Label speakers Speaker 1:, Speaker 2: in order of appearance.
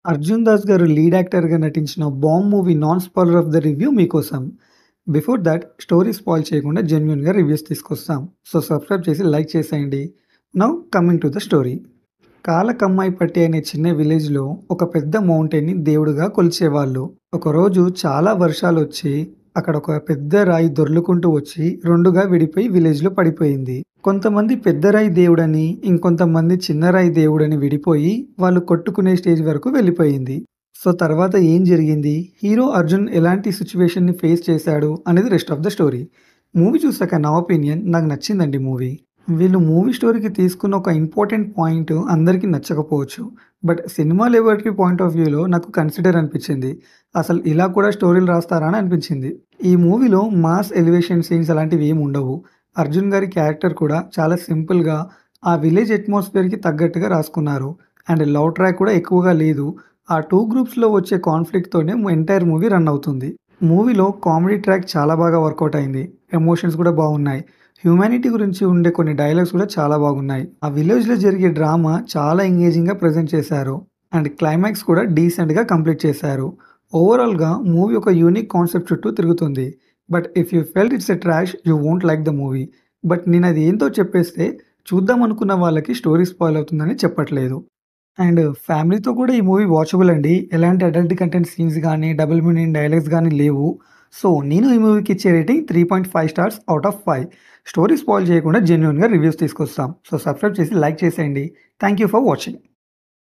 Speaker 1: 'అర్జున్ దాస్' గారు లీడ్ యాక్టర్‌గా నటించిన 'bomb' movie non spoiler of the review మీకోసం. బిఫోర్ థాట్ స్టోరీ స్పాయిల్ చేయకుండా జెన్యూన్‌గా రివ్యూస్ తీసుకొస్తాం. సో, సబ్స్క్రైబ్ చేసి లైక్ చేసేయండి. Now coming to the story. Kalakammayipatti అనే చిన్న విలేజ్‌లో ఒక పెద్ద మౌంటైన్‌ని దేవుడుగా కొలిచేవాళ్ళు. ఒకరోజు చాలా వర్షాలొచ్చి అక్కడ ఒక పెద్ద రాయి దొర్లుకుంటూ వచ్చి రెండుగా విడిపోయి విలేజ్‌లో పడిపోయింది. కొంతమంది పెద్ద రాయి దేవుడని, ఇంకొంతమంది చిన్న రాయి దేవుడని విడిపోయి వాళ్ళు కొట్టుకునే స్టేజ్ వరకు వెళ్ళిపోయింది. సో, తర్వాత ఏం జరిగింది? హీరో అర్జున్ ఎలాంటి సిట్యుయేషన్‌ని ఫేస్ చేశాడు అనేది rest of the story. Movie చూసాక నా ఒపీనియన్ నాకు నచ్చిందండి మూవీ. వీళ్ళు మూవీ స్టోరీకి తీసుకున్న ఒక ఇంపార్టెంట్ పాయింట్ అందరికీ నచ్చకపోవచ్చు. But cinema laboratory point of వ్యూలో నాకు కన్సిడర్ అనిపించింది. అసలు ఇలా కూడా స్టోరీలు రాస్తారా అని అనిపించింది. ఈ మూవీలో మాస్ ఎలివేషన్ సీన్స్ అలాంటివి ఏమి ఉండవు. అర్జున్ గారి క్యారెక్టర్ కూడా చాలా సింపుల్‌గా ఆ విలేజ్ అట్మాస్ఫియర్‌కి తగ్గట్టుగా రాసుకున్నారు. అండ్ లవ్ ట్రాక్ కూడా ఎక్కువగా లేదు. ఆ 2 గ్రూప్స్‌లో వచ్చే కాన్‌ఫ్లిక్ట్‌తోనే ఎంటైర్ మూవీ రన్ అవుతుంది. మూవీలో కామెడీ ట్రాక్ చాలా బాగా వర్కౌట్ అయింది. ఎమోషన్స్ కూడా బాగున్నాయి. హ్యుమానిటీ గురించి ఉండే కొన్ని డైలాగ్స్ కూడా చాలా బాగున్నాయి. ఆ విలేజ్‌లో జరిగే డ్రామా చాలా ఎంగేజింగ్‌గా ప్రెజెంట్ చేశారు. అండ్ క్లైమాక్స్ కూడా డీసెంట్‌గా కంప్లీట్ చేశారు. ఓవరాల్‌గా మూవీ ఒక యూనిక్ కాన్సెప్ట్ చుట్టూ తిరుగుతుంది. But if you felt it's a trash you won't like the movie. But నేనది ఏంతో చెప్పేస్తే చూద్దాం అనుకున్న వాళ్ళకి స్టోరీ స్పాయిల్ అవుతుందని చెప్పట్లేదు. అండ్ ఫ్యామిలీతో కూడా ఈ మూవీ వాచబుల్ అండి. ఎలాంటి అడల్ట్ కంటెంట్ సీన్స్ గానీ, డబుల్ మీనింగ్ డైలాగ్స్ గానీ లేవు. సో, నేను ఈ మూవీకి ఇచ్చే rating 3.5 stars out of 5. Story spoil చేయకుండా జెన్యూన్‌గా రివ్యూస్ తీసుకొస్తాం. సో, సబ్స్క్రైబ్ చేసి లైక్ చేసేయండి. Thank you for watching.